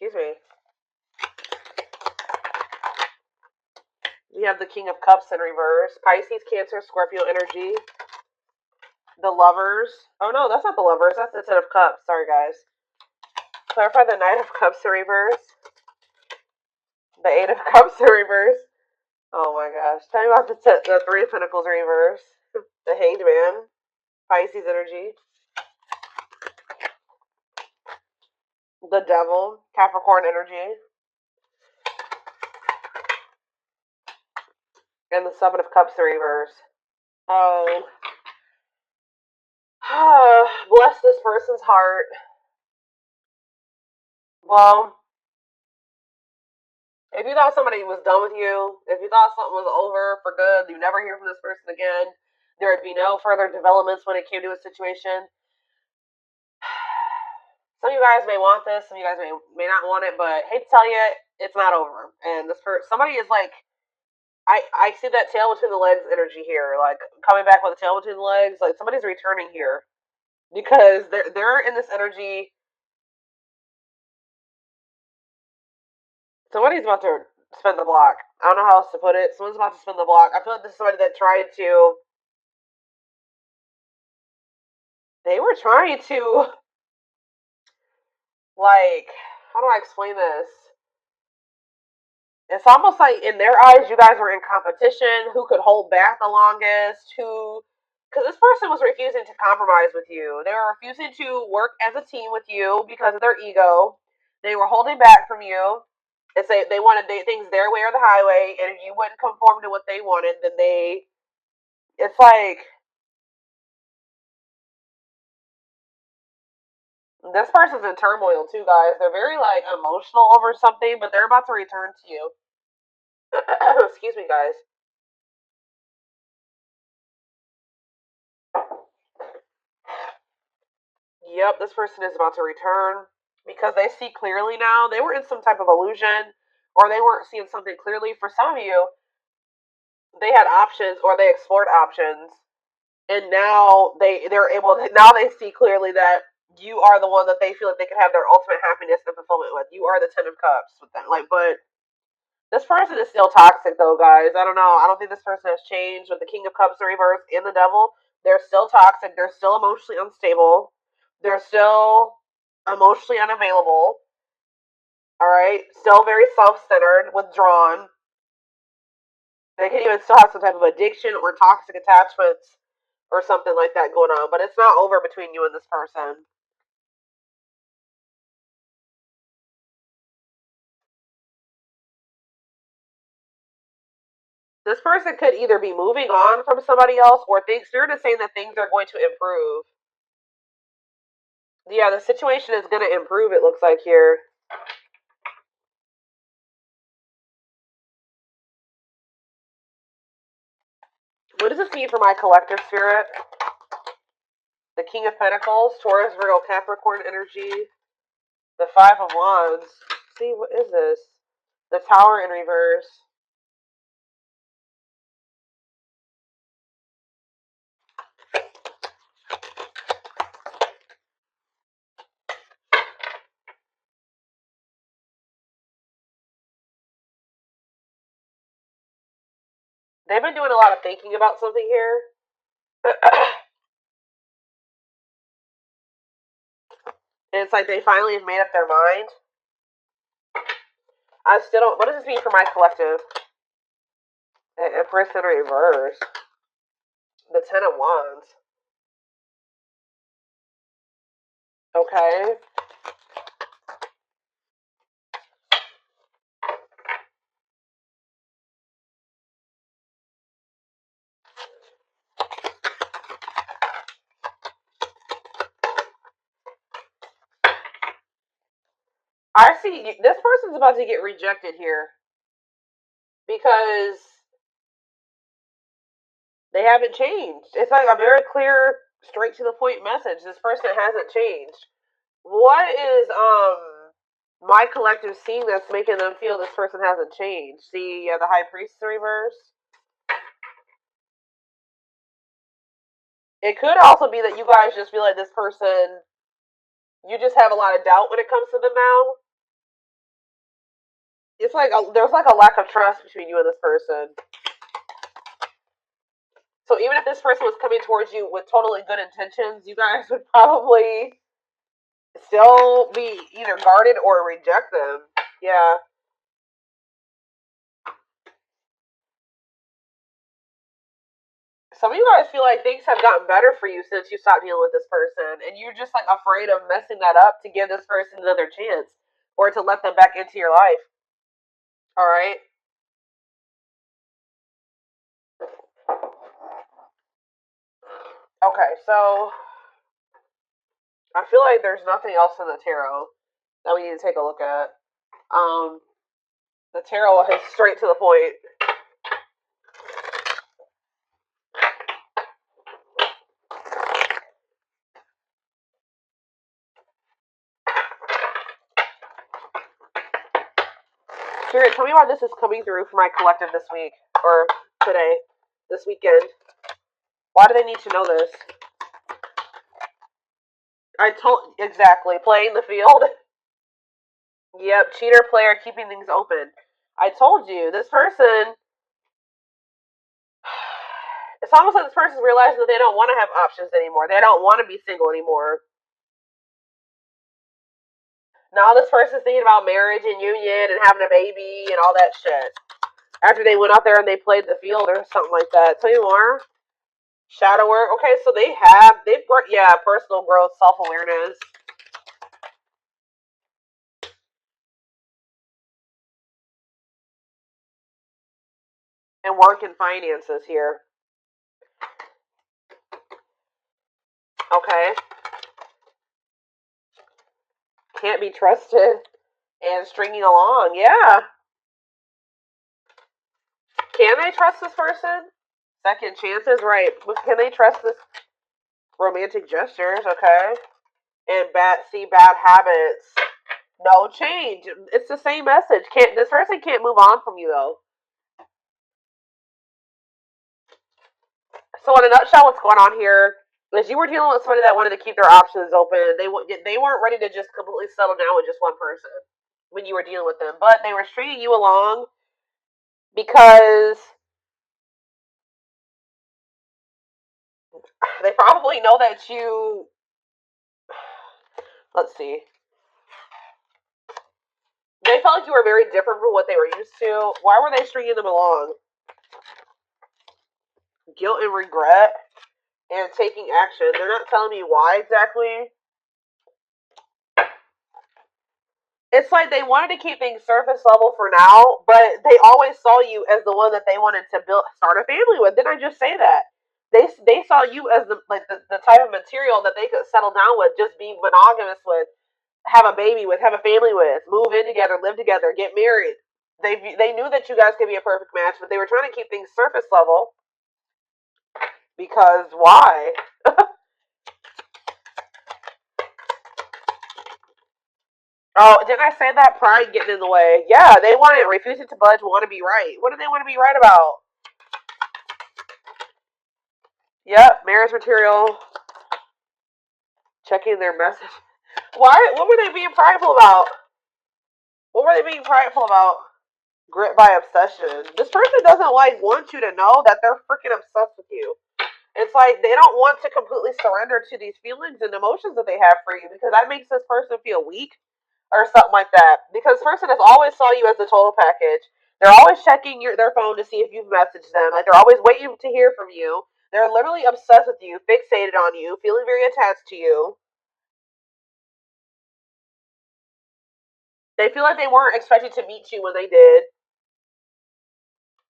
Excuse me. We have the King of Cups in reverse. Pisces, Cancer, Scorpio energy. The Lovers. Oh no, that's not the Lovers. That's the Ten of Cups. Sorry, guys. Clarify the Knight of Cups in reverse. The Eight of Cups in reverse. Oh my gosh. Tell me about the Three of Pentacles in reverse. The Hanged Man. Pisces energy. The Devil. Capricorn energy. And the Seven of Cups in reverse. Oh. Bless this person's heart. Well, if you thought somebody was done with you, if you thought something was over for good, you never hear from this person again, there would be no further developments when it came to a situation. Some of you guys may want this, some of you guys may not want it, but I hate to tell you, it's not over. And this person, somebody is like, I see that tail between the legs energy here, like coming back with a tail between the legs. Like somebody's returning here because they're in this energy. Somebody's about to spin the block. I don't know how else to put it. Someone's about to spin the block. I feel like this is somebody that tried to. They were trying to, like, how do I explain this? It's almost like in their eyes, you guys were in competition. Who could hold back the longest? Because this person was refusing to compromise with you. They were refusing to work as a team with you because of their ego. They were holding back from you. They wanted things their way or the highway, and if you wouldn't conform to what they wanted, then it's like, this person's in turmoil too, guys. They're very like emotional over something, but they're about to return to you. Excuse me, guys. Yep, this person is about to return because they see clearly now. They were in some type of illusion, or they weren't seeing something clearly. For some of you, they had options or they explored options, and now they're able to, now they see clearly that you are the one that they feel like they can have their ultimate happiness and fulfillment with. You are the Ten of Cups with them. Like, but this person is still toxic though, guys. I don't know. I don't think this person has changed with the King of Cups in reverse and the Devil. They're still toxic. They're still emotionally unstable. They're still emotionally unavailable. Alright? Still very self-centered, withdrawn. They can even still have some type of addiction or toxic attachments or something like that going on. But it's not over between you and this person. This person could either be moving on from somebody else or Spirit is saying that things are going to improve. Yeah, the situation is going to improve, it looks like here. What does this mean for my collective spirit? The King of Pentacles, Taurus, Virgo, Capricorn energy. The Five of Wands. See, what is this? The Tower in reverse. They've been doing a lot of thinking about something here. And it's like they finally have made up their mind. I still don't. What does this mean for my collective? Empress in reverse. The Ten of Wands. Okay. I see this person's about to get rejected here because they haven't changed. It's like a very clear, straight to the point message. This person hasn't changed. What is my collective seeing that's making them feel this person hasn't changed? See, the High Priestess reverse. It could also be that you guys just feel like this person You just have a lot of doubt when it comes to them now. It's like there's like a lack of trust between you and this person. So even if this person was coming towards you with totally good intentions, you guys would probably still be either guarded or reject them. Yeah. Some of you guys feel like things have gotten better for you since you stopped dealing with this person, and you're just like afraid of messing that up to give this person another chance or to let them back into your life. All right. Okay, so I feel like there's nothing else in the tarot that we need to take a look at. The tarot is straight to the point. Spirit, tell me why this is coming through for my collective this week or today, this weekend. Why do they need to know this? I told exactly playing the field. Yep, cheater player keeping things open. I told you this person. It's almost like this person's realizing that they don't want to have options anymore. They don't want to be single anymore. Now this person's thinking about marriage and union and having a baby and all that shit. After they went out there and they played the field or something like that. Tell you more. Shadow work. Okay, so they've worked, yeah, personal growth, self-awareness. And work and finances here. Okay. Can't be trusted. And stringing along, yeah. Can they trust this person? Second chances, right. Can they trust this? Romantic gestures, okay. And bad habits. No change. It's the same message. This person can't move on from you though. So in a nutshell, what's going on here is you were dealing with somebody that wanted to keep their options open. They weren't ready to just completely settle down with just one person when you were dealing with them, but they were stringing you along because they probably know that you. Let's see. They felt like you were very different from what they were used to. Why were they stringing them along? Guilt and regret and taking action. They're not telling me why exactly. It's like they wanted to keep things surface level for now, but they always saw you as the one that they wanted to start a family with. Didn't I just say that? They saw you as the type of material that they could settle down with, just be monogamous with, have a baby with, have a family with, move in together, live together, get married. They knew that you guys could be a perfect match, but they were trying to keep things surface level. Because why? Oh, didn't I say that? Pride getting in the way. Yeah, they want it. Refusing to budge, want to be right. What do they want to be right about? Yep, marriage material. Checking their message. Why? What were they being prideful about? What were they being prideful about? Grit by obsession. This person doesn't want you to know that they're freaking obsessed with you. It's like they don't want to completely surrender to these feelings and emotions that they have for you because that makes this person feel weak or something like that. Because this person has always saw you as the total package. They're always checking their phone to see if you've messaged them. Like they're always waiting to hear from you. They're literally obsessed with you, fixated on you, feeling very attached to you. They feel like they weren't expected to meet you when they did.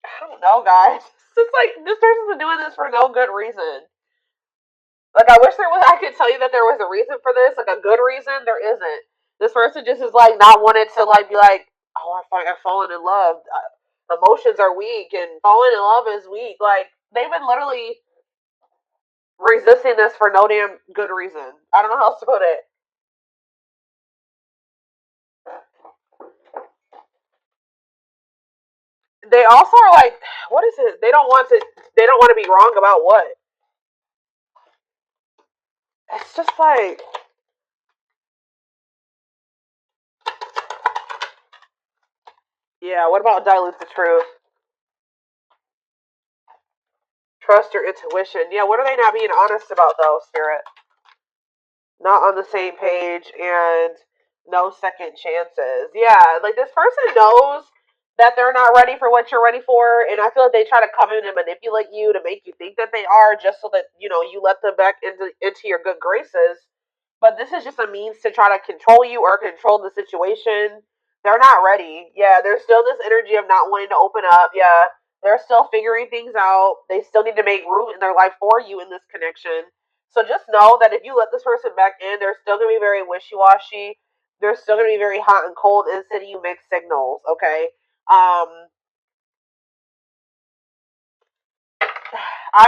I don't know, guys. It's just like this person's been doing this for no good reason. Like I wish there was. I could tell you that there was a reason for this, like a good reason. There isn't. This person just is like not wanted to like be like, oh, I've fallen in love. Emotions are weak, and falling in love is weak. Like they've been literally resisting this for no damn good reason. I don't know how else to put it. They also are like, what is it? They don't want to. They don't want to be wrong about what. It's just like Yeah, what about dilute the truth? Trust your intuition. Yeah, what are they not being honest about though, Spirit? Not on the same page and no second chances. Yeah, like this person knows that they're not ready for what you're ready for, and I feel like they try to come in and manipulate you to make you think that they are, just so that you let them back into your good graces. But this is just a means to try to control you or control the situation. They're not ready. Yeah, there's still this energy of not wanting to open up. Yeah, they're still figuring things out. They still need to make room in their life for you in this connection. So just know that if you let this person back in, they're still going to be very wishy-washy. They're still going to be very hot and cold and sending you mixed signals, okay? I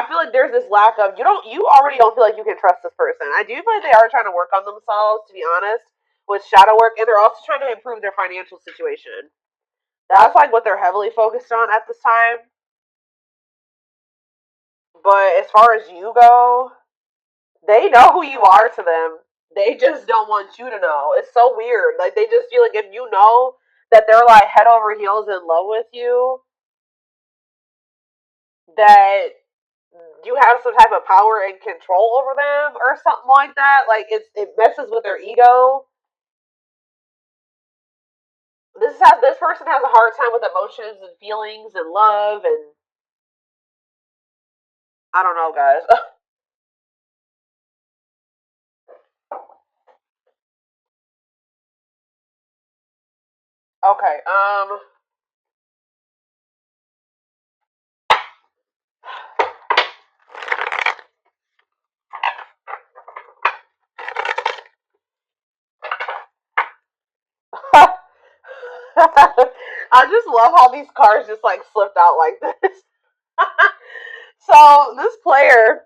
feel like there's this lack of, you already don't feel like you can trust this person. I do feel like they are trying to work on themselves, to be honest, with shadow work, and they're also trying to improve their financial situation. That's like what they're heavily focused on at this time. But as far as you go, they know who you are to them. They just don't want you to know. It's so weird. Like they just feel like if you know that they're like head over heels in love with you, that you have some type of power and control over them or something like that. Like it messes with their ego. This person has a hard time with emotions and feelings and love and I don't know, guys. Okay. I just love how these cards just like slipped out like this. So this player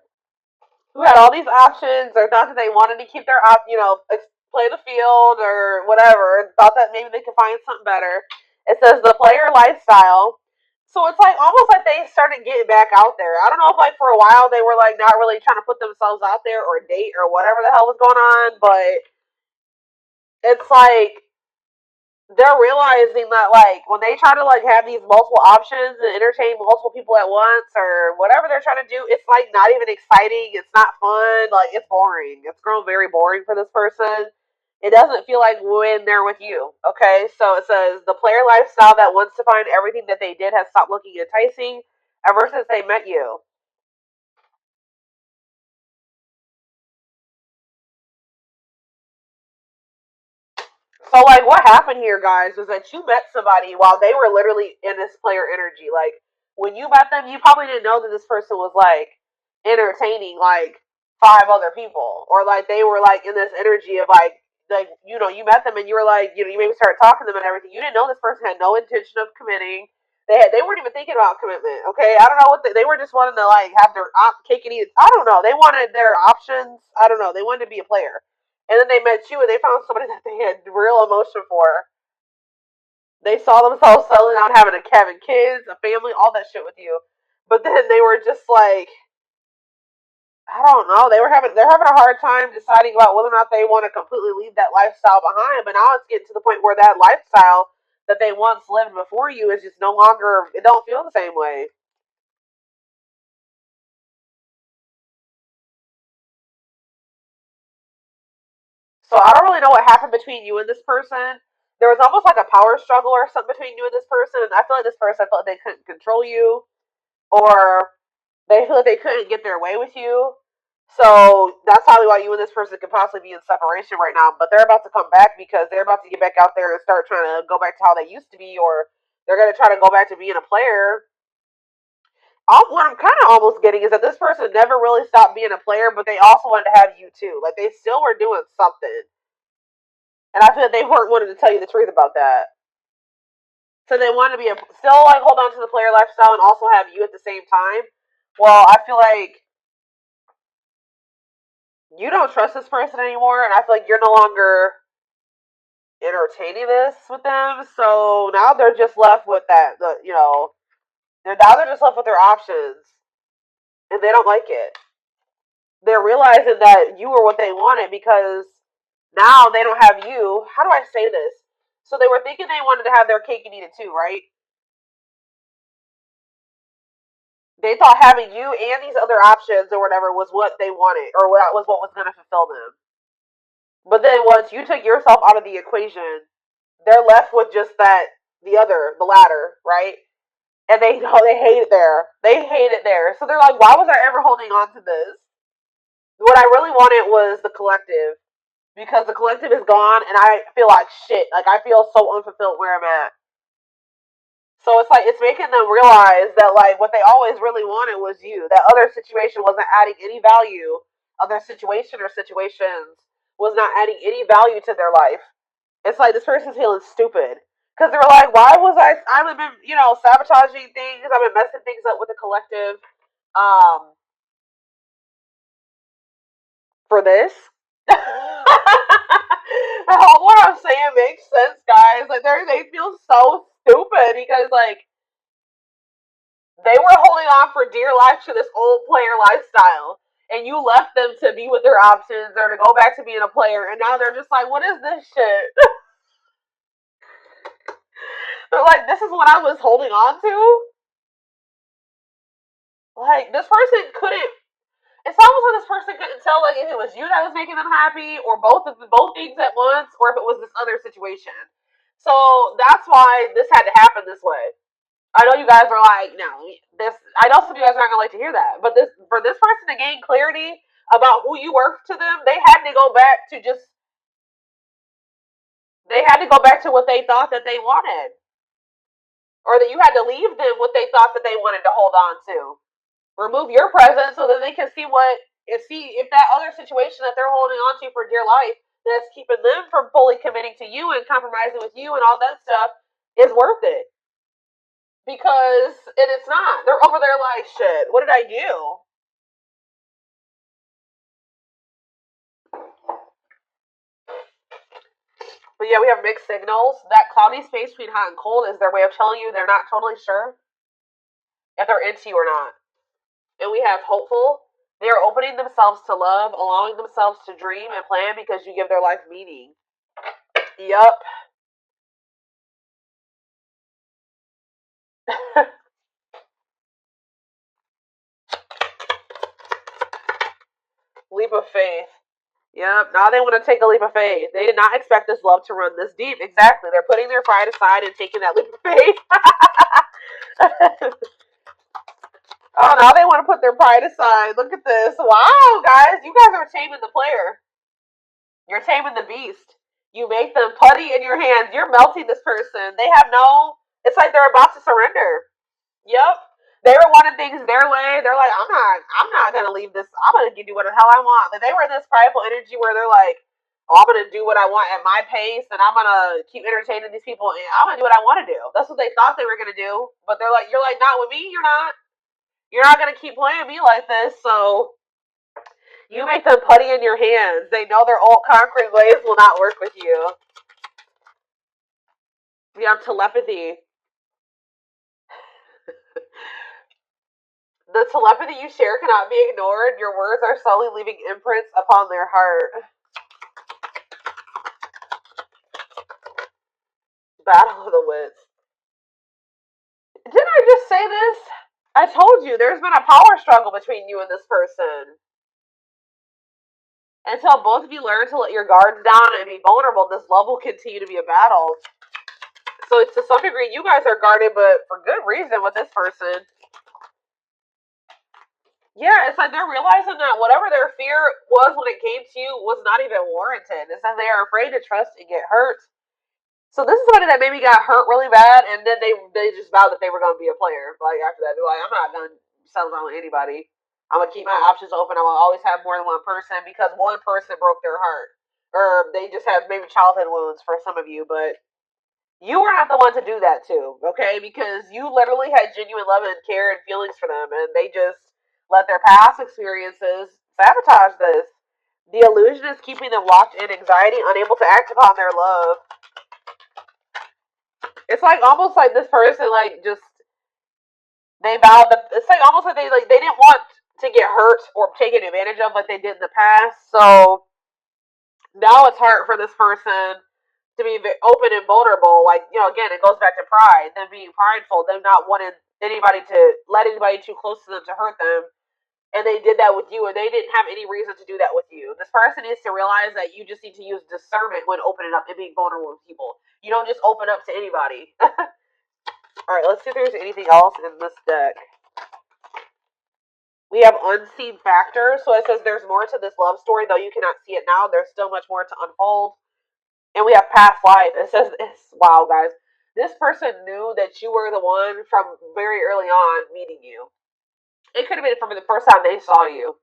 who had all these options or thought that they wanted to keep their play the field or whatever, and thought that maybe they could find something better. It says the player lifestyle. So it's like almost like they started getting back out there. I don't know if like for a while they were like not really trying to put themselves out there or date or whatever the hell was going on, but it's like they're realizing that like when they try to like have these multiple options and entertain multiple people at once or whatever they're trying to do, it's like not even exciting. It's not fun. Like it's boring. It's grown very boring for this person. It doesn't feel like when they're with you. Okay, so it says the player lifestyle that wants to find everything that they did has stopped looking enticing ever since they met you. So like what happened here, guys, was that you met somebody while they were literally in this player energy. Like when you met them, you probably didn't know that this person was like entertaining like five other people. Or like they were like in this energy of like you met them and you were like, you maybe started talking to them and everything. You didn't know this person had no intention of committing. They weren't even thinking about commitment. Okay, I don't know what they were just wanting to like have their cake and eat. I don't know. They wanted their options. I don't know. They wanted to be a player. And then they met you and they found somebody that they had real emotion for. They saw themselves settling down, having kids, a family, all that shit with you. But then they were just like, I don't know. They're having a hard time deciding about whether or not they want to completely leave that lifestyle behind. But now it's getting to the point where that lifestyle that they once lived before you is just no longer. It don't feel the same way. So I don't really know what happened between you and this person. There was almost like a power struggle or something between you and this person. And I feel like this person, I felt like they couldn't control you, or they feel like they couldn't get their way with you. So that's probably why you and this person could possibly be in separation right now. But they're about to come back because they're about to get back out there and start trying to go back to how they used to be, or they're going to try to go back to being a player. What I'm kind of almost getting is that this person never really stopped being a player, but they also wanted to have you too. Like they still were doing something. And I feel like they weren't wanting to tell you the truth about that. So they wanted to be still like hold on to the player lifestyle and also have you at the same time. Well, I feel like you don't trust this person anymore, and I feel like you're no longer entertaining this with them. So now they're just left with that. They're just left with their options, and they don't like it. They're realizing that you were what they wanted because now they don't have you. How do I say this? So they were thinking they wanted to have their cake and eat it too, right? They thought having you and these other options or whatever was what they wanted, or what was going to fulfill them. But then once you took yourself out of the equation, they're left with just that, the latter, right? And they hate it there. They hate it there. So they're like, why was I ever holding on to this? What I really wanted was the collective, because the collective is gone, and I feel like shit. Like I feel so unfulfilled where I'm at. So it's like it's making them realize that like what they always really wanted was you. That other situation wasn't adding any value. Other situation or situations was not adding any value to their life. It's like this person's feeling stupid because they were like, "Why was I? I've been, sabotaging things. I've been messing things up with the collective, for this." What I'm saying makes sense, guys. Like they feel so stupid because like they were holding on for dear life to this old player lifestyle, and you left them to be with their options or to go back to being a player, and now they're just like, "What is this shit?" They're like, "This is what I was holding on to." Like this person couldn't. It's almost like this person couldn't tell like if it was you that was making them happy, or both things at once, or if it was this other situation. So that's why this had to happen this way. I know you guys are like, no, this. I know some of you guys aren't gonna like to hear that, but this for this person to gain clarity about who you were to them, they had to go back to just. They had to go back to what they thought that they wanted, or that you had to leave them what they thought that they wanted to hold on to. Remove your presence so that they can see if that other situation that they're holding on to for dear life that's keeping them from fully committing to you and compromising with you and all that stuff is worth it. Because and it's not. They're over there like shit. What did I do? But yeah, we have mixed signals. That cloudy space between hot and cold is their way of telling you they're not totally sure if they're into you or not. And we have hopeful. They are opening themselves to love, allowing themselves to dream and plan because you give their life meaning. Yup. Leap of faith. Yep. Now they want to take a leap of faith. They did not expect this love to run this deep. Exactly. They're putting their pride aside and taking that leap of faith. Oh, now they want to put their pride aside. Look at this. Wow, guys. You guys are taming the player. You're taming the beast. You make them putty in your hands. You're melting this person. They have no. It's like they're about to surrender. Yep. They were wanting things their way. They're like, I'm not gonna leave this. I'm gonna do what the hell I want. But they were in this prideful energy where they're like, oh, I'm gonna do what I want at my pace, and I'm gonna keep entertaining these people, and I'm gonna do what I want to do. That's what they thought they were gonna do. But they're like, you're like, not with me. You're not. You're not gonna keep playing me like this. So you make them putty in your hands. They know their old conquering ways will not work with you. We have telepathy. The telepathy you share cannot be ignored. Your words are slowly leaving imprints upon their heart. Battle of the wits. Didn't I just say this? I told you there's been a power struggle between you and this person. Until both of you learn to let your guards down and be vulnerable, this love will continue to be a battle. So to some degree, you guys are guarded, but for good reason with this person. Yeah, it's like they're realizing that whatever their fear was when it came to you was not even warranted. It's that they are afraid to trust and get hurt. So this is somebody that maybe got hurt really bad, and then they just vowed that they were going to be a player. Like after that, they're like, I'm not going to settle down with anybody. I'm gonna keep my options open. I'm gonna always have more than one person because one person broke their heart, or they just have maybe childhood wounds for some of you. But you were not the one to do that too, okay? Because you literally had genuine love and care and feelings for them, and they just let their past experiences sabotage this. The illusion is keeping them locked in anxiety, unable to act upon their love. It's like almost like this person like just they vowed that it's like almost like they didn't want to get hurt or taken advantage of like they did in the past. So now it's hard for this person to be open and vulnerable. Like, you know, again, it goes back to pride, them being prideful, them not wanting anybody to let anybody too close to them to hurt them. And they did that with you, and they didn't have any reason to do that with you. This person needs to realize that you just need to use discernment when opening up and being vulnerable with people. You don't just open up to anybody. All right, let's see if there's anything else in this deck. We have unseen factors. So it says there's more to this love story, though you cannot see it now. There's still much more to unfold. And we have past life. It says, wow, guys. This person knew that you were the one from very early on meeting you. It could have been from the first time they saw you.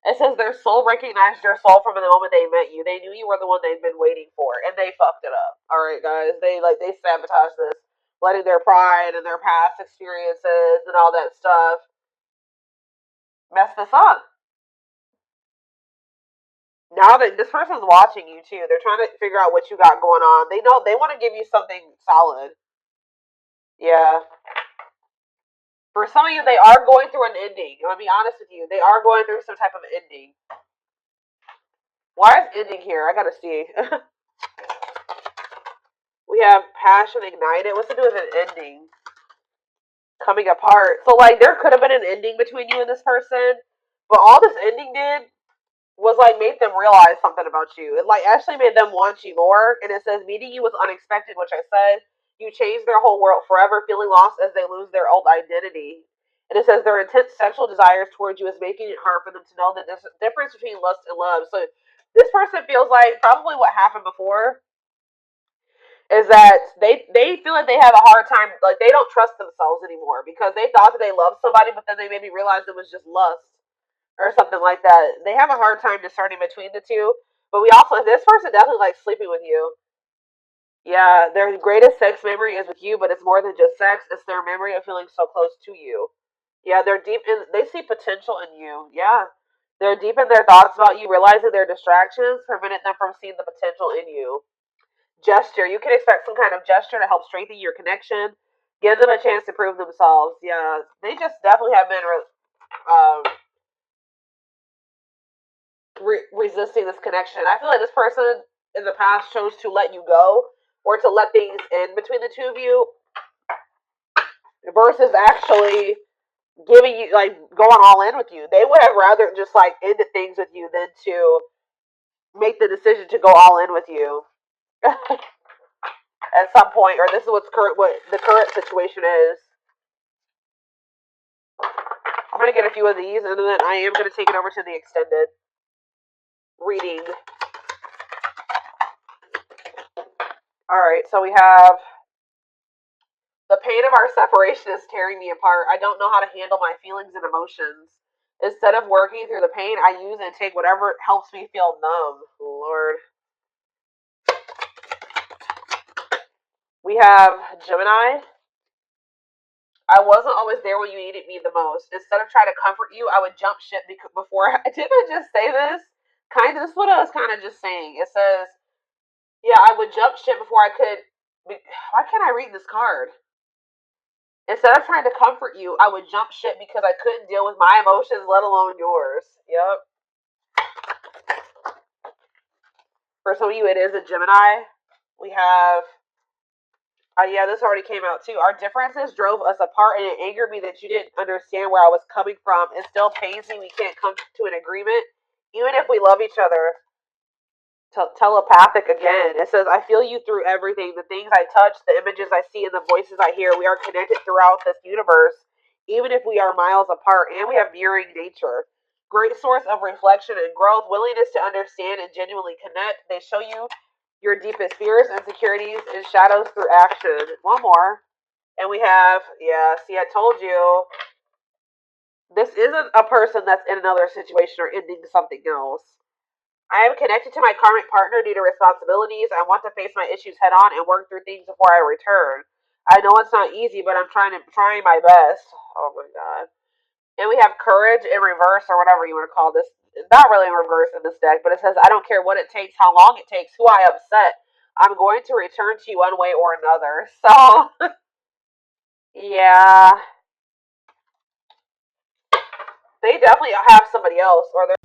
It says their soul recognized your soul from the moment they met you. They knew you were the one they'd been waiting for, and they fucked it up. All right, guys. They sabotaged this, letting their pride and their past experiences and all that stuff mess this up. Now that this person's watching you too, they're trying to figure out what you got going on. They know they want to give you something solid. Yeah. For some of you, they are going through an ending. I'm gonna be honest with you. They are going through some type of ending. Why is ending here? I gotta see. We have passion ignited. What's to do with an ending? Coming apart. So, like, there could have been an ending between you and this person, but all this ending did was, like, made them realize something about you. It, like, actually made them want you more. And it says, meeting you was unexpected, which I said. You changed their whole world forever, feeling lost as they lose their old identity. And it says their intense sexual desires towards you is making it hard for them to know that there's a difference between lust and love. So this person feels like probably what happened before is that they feel like they have a hard time, like they don't trust themselves anymore because they thought that they loved somebody, but then they maybe realized it was just lust or something like that. They have a hard time discerning between the two. But we also, this person definitely likes sleeping with you. Yeah, their greatest sex memory is with you, but it's more than just sex. It's their memory of feeling so close to you. Yeah, they're deep in, they see potential in you. Yeah. They're deep in their thoughts about you, realizing their distractions prevented them from seeing the potential in you. Gesture. You can expect some kind of gesture to help strengthen your connection. Give them a chance to prove themselves. Yeah, they just definitely have been um, resisting this connection. I feel like this person in the past chose to let you go or to let things end between the two of you versus actually giving you, like, going all in with you. They would have rather just, like, ended things with you than to make the decision to go all in with you at some point, or this is what the current situation is. I'm going to get a few of these, and then I am going to take it over to the extended reading. Alright, so we have the pain of our separation is tearing me apart. I don't know how to handle my feelings and emotions. Instead of working through the pain, I use and take whatever helps me feel numb. Lord. We have Gemini. I wasn't always there when you needed me the most. Instead of trying to comfort you, I would jump ship before. Didn't I just say this? Kind of. This is what I was kind of just saying. It says, yeah, I would jump ship before I could. Why can't I read this card? Instead of trying to comfort you, I would jump ship because I couldn't deal with my emotions, let alone yours. Yep. For some of you, it is a Gemini. We have. Yeah, this already came out too. Our differences drove us apart, and it angered me that you didn't understand where I was coming from. It still pains me we can't come to an agreement, even if we love each other. Telepathic again. It says, I feel you through everything. The things I touch, the images I see, and the voices I hear. We are connected throughout this universe, even if we are miles apart, and we have mirroring nature. Great source of reflection and growth, willingness to understand and genuinely connect. They show you your deepest fears, insecurities, and shadows through action. One more. And we have, yeah, see, I told you. This isn't a person that's in another situation or ending something else. I am connected to my karmic partner due to responsibilities. I want to face my issues head on and work through things before I return. I know it's not easy, but I'm trying my best. Oh my god. And we have courage in reverse, or whatever you want to call this. Not really in reverse in this deck, but it says, I don't care what it takes, how long it takes, who I upset. I'm going to return to you one way or another. So, yeah. They definitely have somebody else, or they're